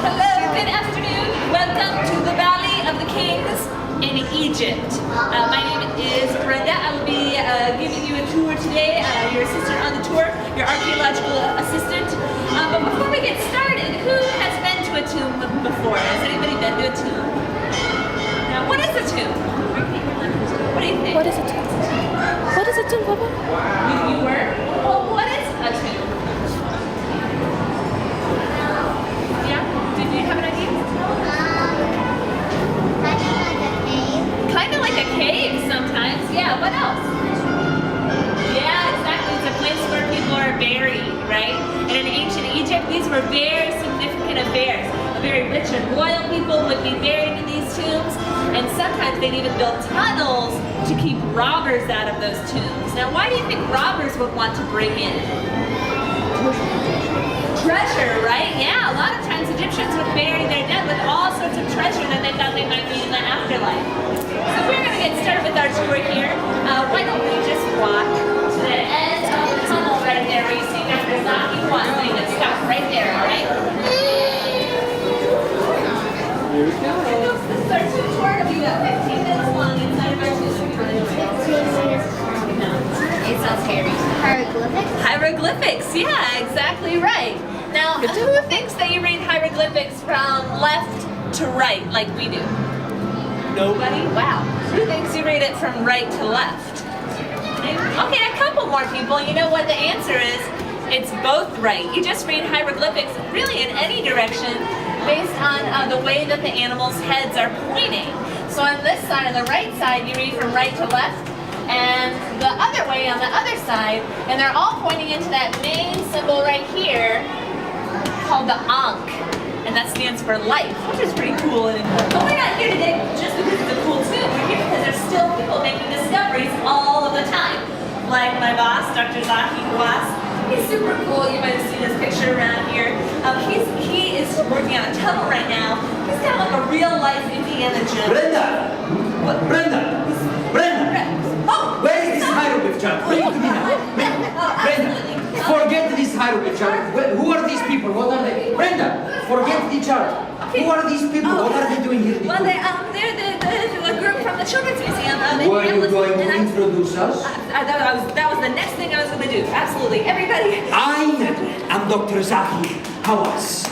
Hello, good afternoon. Welcome to the Valley of the Kings in Egypt. My name is Brenda. I will be giving you a tour today. Your assistant on the tour, your archaeological assistant. But before we get started, who has been to a tomb before? Has anybody been to a tomb? Now, what is a tomb? What do you think? What is a tomb? What is a tomb, Papa? You were? Well, what is a tomb? Yeah? Did you have an idea? Kind of like a cave sometimes. Yeah, what else? Yeah, exactly. It's a place where people are buried, right? And in ancient Egypt, these were very significant affairs. Very rich and royal people would be buried in these tombs, and sometimes they'd even build tunnels to keep robbers out of those tombs. Now, why do you think robbers would want to bring in treasure, right? Yeah, a lot of times Egyptians would bury their dead with all sorts of treasure that they thought they might need in the afterlife. So we're going to get started with our tour here. Why don't we just walk to the edge of the tunnel right there where you see Dr. Zaki one. So you can stop right there, all right? Here we go. This is our tour. It'll be about 15 minutes long inside of our tour. It sounds scary. Hieroglyphics? Hieroglyphics, yeah, exactly right. Now, who thinks that you read hieroglyphics from left to right like we do? Nobody? Wow. Who thinks you read it from right to left? Okay, a couple more people. You know what the answer is? It's both right. You just read hieroglyphics really in any direction based on the way that the animals' heads are pointing. So on this side, on the right side, you read from right to left, and the other way on the other side, and they're all pointing into that main symbol right here called the Ankh, and that stands for life, which is pretty cool and important. But we're not here today just because it's a cool tomb. We're here because there's still people making discoveries all of the time. Like my boss, Dr. Zaki Was. He's super cool. You might have seen his picture around here. He is working on a tunnel right now. He's kind of like a real-life Indiana Jones. Brenda! What? Brenda! Brenda! Oh! Where is this hieroglyph chart? Bring it to me now. Brenda! Forget this hieroglyph chart. Who are these people? What are they? Brenda! Forget the chart. Who are these people? What are they doing here? Well, they're the group from the Children's Museum of Were you Indianapolis. going to introduce us? That was the next thing I was going to do. Absolutely. Everybody. I am Dr. Zaki Hawass.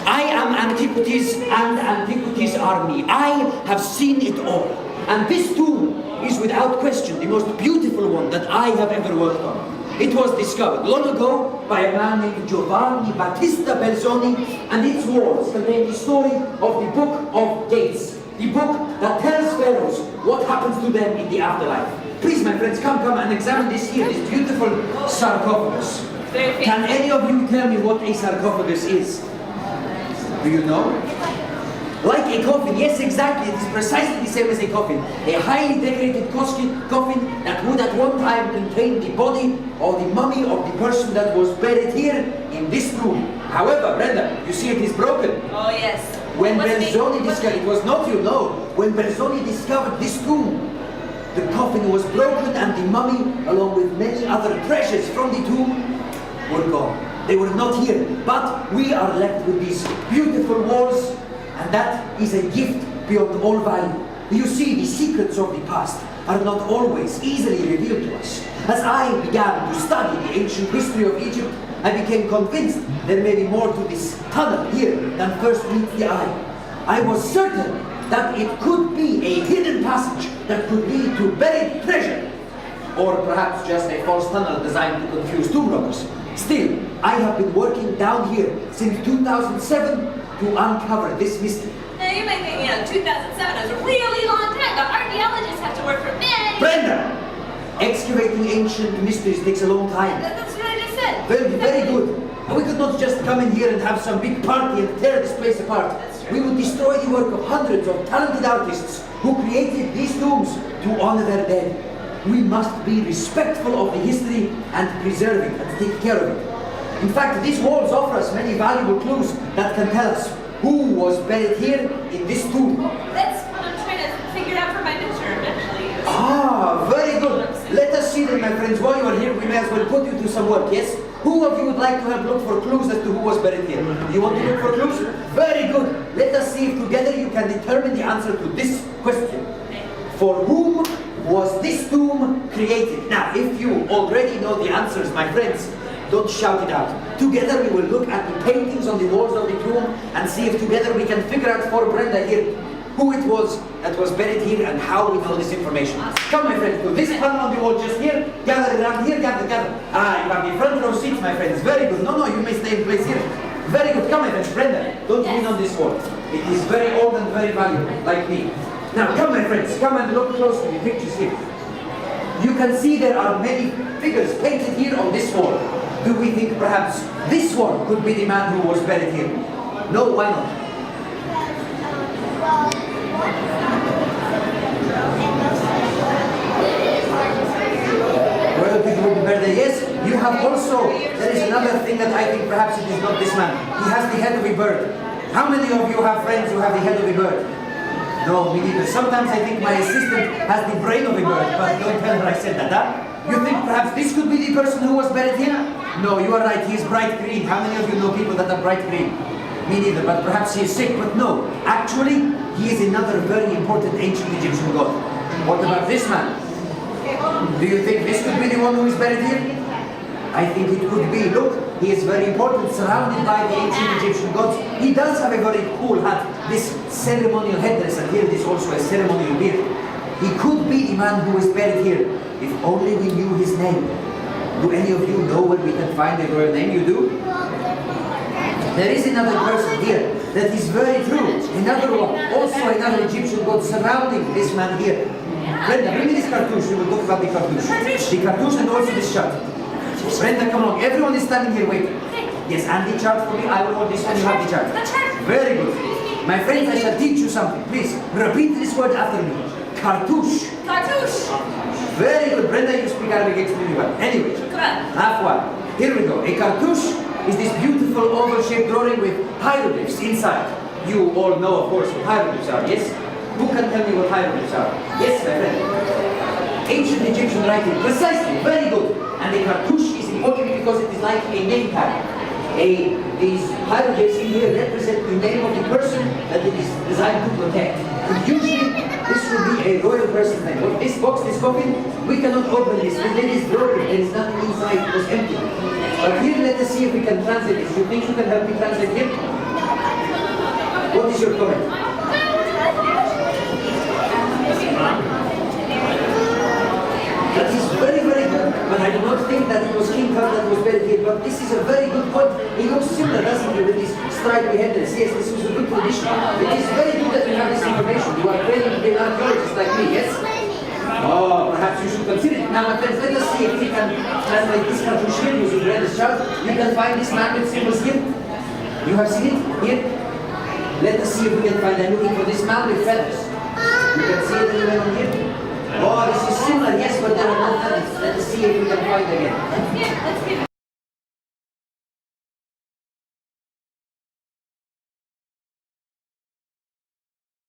I am Antiquities and Antiquities Army. I have seen it all. And this tomb is without question the most beautiful one that I have ever worked on. It was discovered long ago by a man named Giovanni Battista Belzoni, and its walls contain the story of the Book of Dates, the book that tells pharaohs what happens to them in the afterlife. Please, my friends, come and examine this here, this beautiful sarcophagus. Can any of you tell me what a sarcophagus is? Do you know? Like a coffin, yes, exactly. It is precisely the same as a coffin. A highly decorated coffin that would at one time contain the body or the mummy of the person that was buried here in this room. However, Brenda, you see it is broken. Oh, yes. When Belzoni discovered, it was not you know, when Belzoni discovered this tomb, the coffin was broken and the mummy, along with many other treasures from the tomb, were gone. They were not here, but we are left with these beautiful walls, and that is a gift beyond all value. You see, the secrets of the past are not always easily revealed to us. As I began to study the ancient history of Egypt, I became convinced there may be more to this tunnel here than first meets the eye. I was certain that it could be a hidden passage that could lead to buried treasure, or perhaps just a false tunnel designed to confuse tomb robbers. Still, I have been working down here since 2007 to uncover this mystery. Now you may think, 2007 is a really long time, but archaeologists have to work for many. Brenda! Excavating ancient mysteries takes a long time. That's what I just said. Very good. We could not just come in here and have some big party and tear this place apart. That's true. We would destroy the work of hundreds of talented artists who created these tombs to honor their dead. We must be respectful of the history and preserve it and take care of it. In fact, these walls offer us many valuable clues that can tell us who was buried here in this tomb. That's what I'm trying to figure out for my midterm, actually. Ah, very good. Let us see then, my friends. While you are here, we may as well put you to some work, yes? Who of you would like to have looked for clues as to who was buried here? You want to look for clues? Very answer to this question. For whom was this tomb created? Now, if you already know the answers, my friends, don't shout it out. Together we will look at the paintings on the walls of the tomb and see if together we can figure out for Brenda here who it was that was buried here and how we know this information. Come, my friends, to this panel on the wall just here. Gather around here, gather. Ah, you have the front row seats, my friends. Very good. No, you may stay in place here. Very good. Come, my friends. Brenda, don't lean on this wall. It is very old and very valuable, like me. Now, come, my friends. Come and look close to the pictures here. You can see there are many figures painted here on this wall. Do we think perhaps this one could be the man who was buried here? No, why not? Royal people will be buried there. Yes, you have also, there is another thing that I think perhaps it is not this man. He has the head of a bird. How many of you have friends who have the head of a bird? No, me neither. Sometimes I think my assistant has the brain of a bird, but don't tell her I said that, huh? You think perhaps this could be the person who was buried here? No, you are right, he is bright green. How many of you know people that are bright green? Me neither, but perhaps he is sick, but no. Actually, he is another very important ancient Egyptian god. What about this man? Do you think this could be the one who is buried here? I think it could be. Look, he is very important, surrounded by the ancient Egyptian gods. He does have a very cool hat, this ceremonial headdress, and here it is also a ceremonial beard. He could be the man who is buried here, if only we knew his name. Do any of you know where we can find the royal name? You do? There is another person here that is very true. Another one, also another Egyptian god surrounding this man here. Brenda, bring me this cartouche. We will talk about the cartouche. The cartouche and also this chart. Brenda, come along. Everyone is standing here waiting. Yes, and the chart for me. I will hold this one. You have the chart. Very good. My friends, I shall teach you something. Please, repeat this word after me. Cartouche. Cartouche. Very good. Brenda, you speak Arabic extremely well. Anyway, half one. Here we go. A cartouche is this beautiful oval-shaped drawing with hieroglyphs inside. You all know, of course, what hieroglyphs are, yes? Who can tell me what hieroglyphs are? Yes, my friend. Ancient Egyptian writing. Precisely. Very good. And a cartouche is important because it is like a name tag. These hieroglyphs in here represent the name of the person that it is designed to protect. And usually, this would be a royal person's name. But this box, this coffin, we cannot open this. The lid is broken. There is nothing inside. It was empty. But here, let us see if we can translate this. You think you can help me translate here? What is your comment? That is very, very good. But I do not think that it was King Tut that was buried here. But this is a very good point. He looks similar, doesn't he, with this stripy headdress? Yes, this was a good tradition. It is very good that we have this information. You are training to be an archaeologist like me, yes? Oh, perhaps you should consider it. Now, my friends, let us see if we can translate this cartouche here using Brenda's chart. You can find this man with symbols here. You have seen it here. Let us see if we can find. I'm looking for this man with feathers. You can see it anywhere on here. Oh, this is similar, yes, but there are no feathers. Let us see if we can find again. Let's give it